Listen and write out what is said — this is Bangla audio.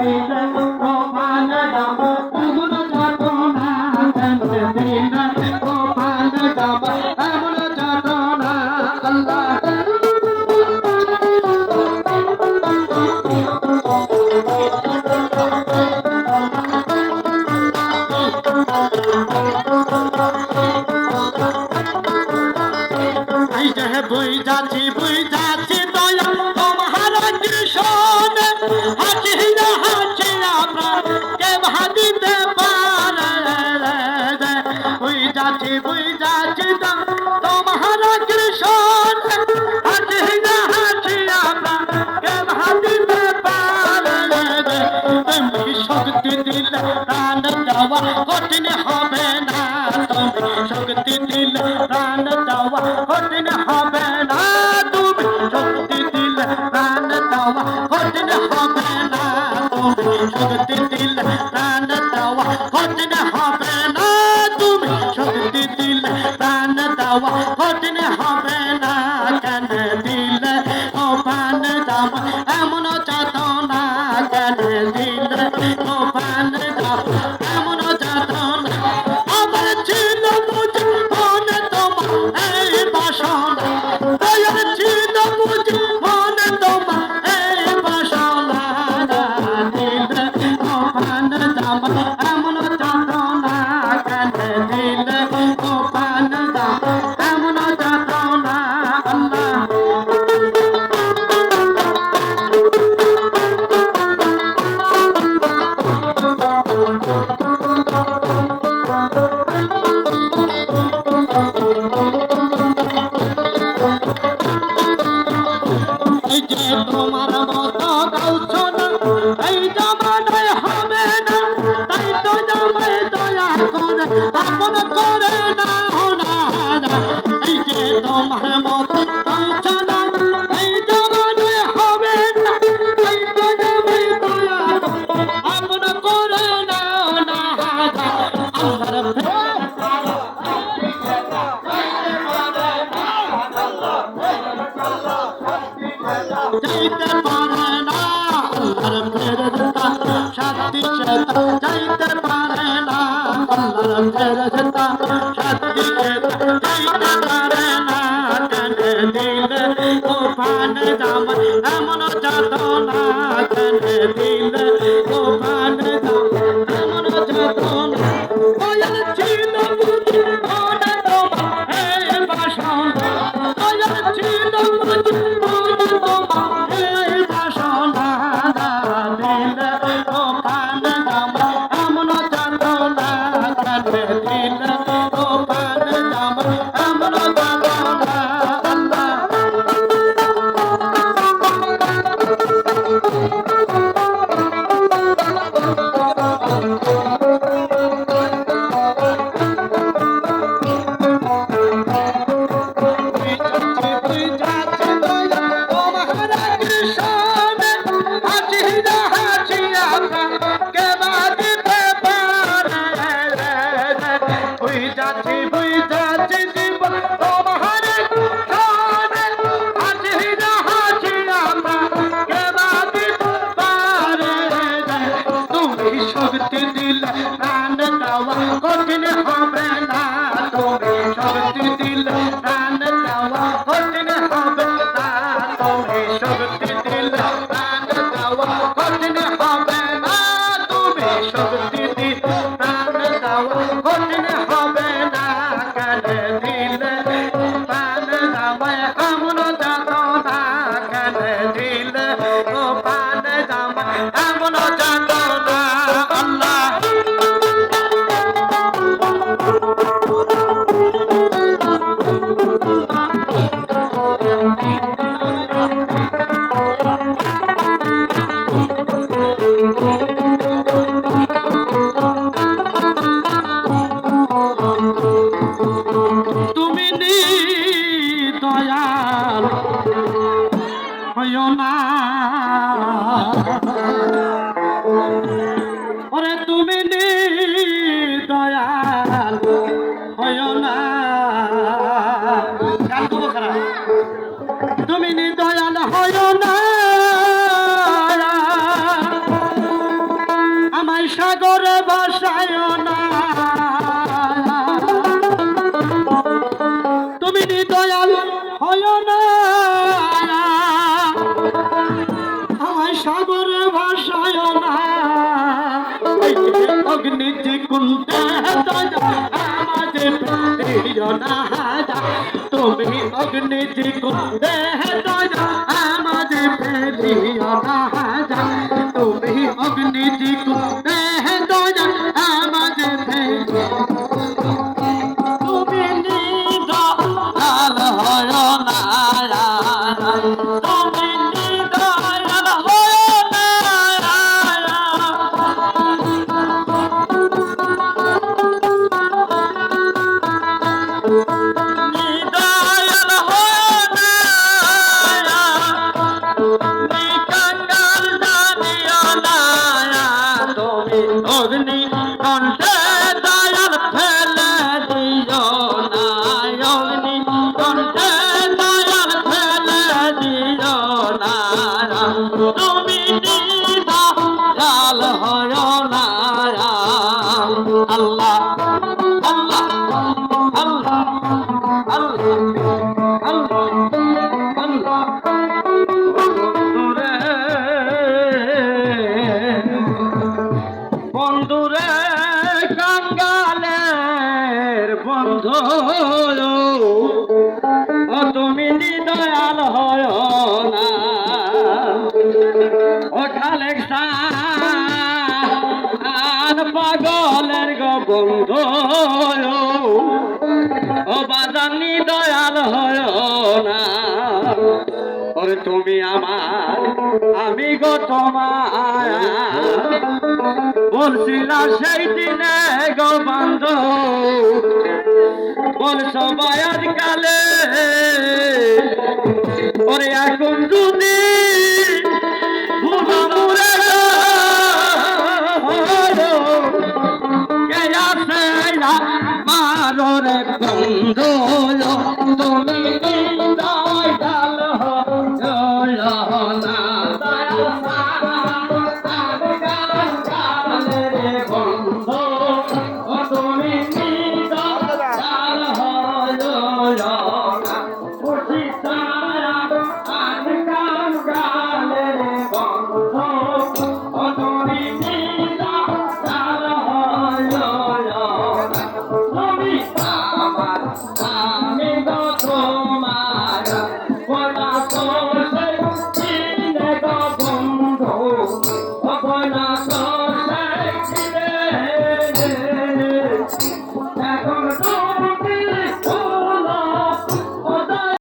দিলে ও পান দাম এমন যাতনা কেন দিলে ও পান দাম এমন যাতনা আল্লাহ বই যাচ্ছি দয়া তোমার কৃষ্ণ হাসি না হাসি আমরা কে ভাবিতে পারে বই যাচ্ছি তোমার কৃষ্ণ হাসি না হাসি আমরা কে ভাবিতে পারে তুমি শক্তি দিলে প্রাণ দেওয়া কঠিন হবে না তুমি শক্তি দিলে প্রাণ দেওয়া কঠিন হবে না তুমি শক্তি দিলে প্রাণ দেওয়া কঠিন হবে না তুমি শক্তি দিলে প্রাণ দেওয়া কঠিন হবে না তুমি শক্তি দিলে প্রাণ দেওয়া কঠিন হবে না কেন দিলে ও প্রাণ দেওয়া এমন যাতনা কেন দিলে ও প্রাণ দেওয়া এমন যাতনা আমার ছিল বুঝি মনে তোমার এই বাসনা দয়ার ছিল বুঝি মনে তোমার এই বাসনা দিলে ও প্রাণ দেওয়া এমন যাতনা কেন দিলে ও প্রাণ দেওয়া এমন যাতনা আল্লাহ তোমার মতো গাউছ না এই জামানায় হবে না তাই তো জামাই দয়া করে আপন করে না এই যে তোমার মতো গাউছ না এই জামানায় হবে না তাই তো জামাই দয়া করে আপন করে না যাইতে পারে না আল্লাহর ফেরেশতা শান্তি সেতা যাইতে পারে না আল্লাহর ফেরেশতা শান্তি সেতা যাইতে পারে না কেন দিলে ও পান দাম এমন যাতনা কেন দিলে ও পান দাম এমন যাতনা দয়াল ছিল বুঝি মনে তোমার এই বাসনা দয়াল ছিল বুঝি মনে তোমার এই বাসনা দিলে ও পান দাম এমন যাতনা কেন দিলে ও পান দাম এমন যাতনা আল্লাহ শক্তি দিলে প্রাণ দেওয়া কঠিন হবে না তুমি শক্তি দিলে প্রাণ দেওয়া কঠিন হবে না তুমি শক্তি দিলে প্রাণ দেওয়া কঠিন হবে না তুমি শক্তি দিলে প্রাণ দেওয়া কঠিন হবে না কেন দিলে প্রাণ দেওয়া এমন যাতনা কেন দিলে ও প্রাণ দেওয়া এমন যাতনা আল্লাহ তুমি দয়াল হইও না ওরে তুমি দয়াল হইও না তুমি দয়াল হইও না সাগরে ভাসায় না অগ্নিজি কুণ্ডে আমাদের দিও না তুমি অগ্নিজি কুণ্ডে আমাদের দিও না তুমি অগ্নিজি কুণ্ডে আমাদের তুমি নিদয়াল হয় না তুমি নিদয়াল হয় না নিদয়াল হয় না নিকাঙ্গাল জানিও না তুমি অগ্নি কণ্ঠে দয়াল ফেলে দিও না অগ্নি কণ্ঠে দয়াল ফেলে দিও না তুমি নিদয়াল হয় না আল্লাহ আল্লাহ আল্লাহ আল্লাহ আল্লাহ আল্লাহ বন্ধুরে কাঙ্গালের বন্ধু ও তুমি নিদয়াল হয় না ও খালেক আর পাগলের গো বন্ধু ও বাজার নিদয়াল হয় না ওরে তুমি আমার আমি গো তোমার বলছিলাম সেই দিনে গো বন্ধ বলছ বায়াত কালে ওরে এখন যদি মুরে কে আছে মারো রে বন্ধু তুমি দয়াল না আমি গো তোমার